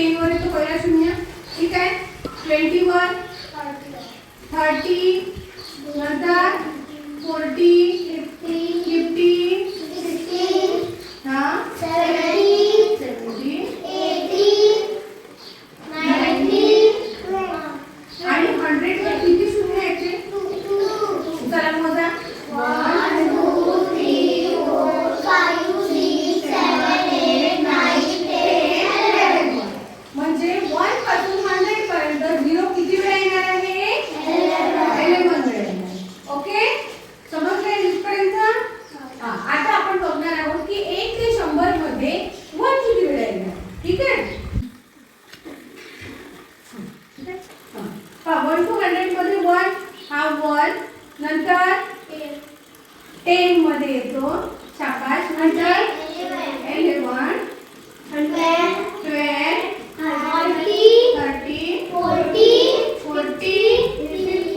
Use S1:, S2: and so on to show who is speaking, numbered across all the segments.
S1: 10 वर येतो पहिला शून्य. ठीक आहे. 20 वर 30 नंतर 40 50 60 हां 70 80 90 आणि 100 वर किती शून्य यायचे? चला मोजा. 1 2 3 4 5 6 7 8 9 10 11 म्हणजे 1 पासून 100 पर्यंत 0 किती वेळा येणार आहे? 11 वेळा येणार. ओके, समजलं इथपर्यंत? आता आपण बघणार आहोत की 1 ते 100 मध्ये 1 किती वेळा येणार. ठीक आहे. 1 to 100 मध्ये 1 हा 1 नंतर 10 मध्ये येतो. शाबाश. नंतर 11 12 13 30 40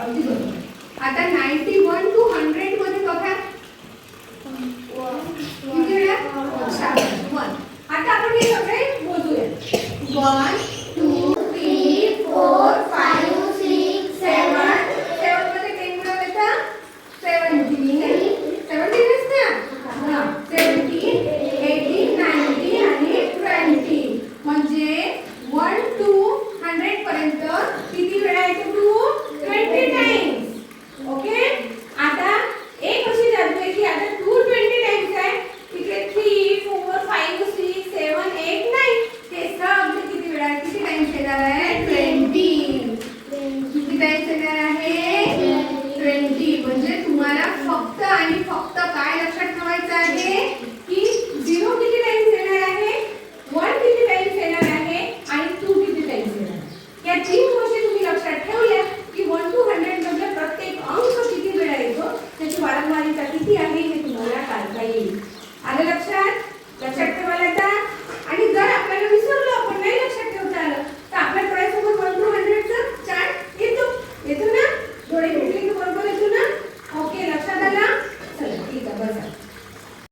S1: 50 आता 91 to 100 मध्ये बघा 1. आता आपण हे सगळे मोजूया. 1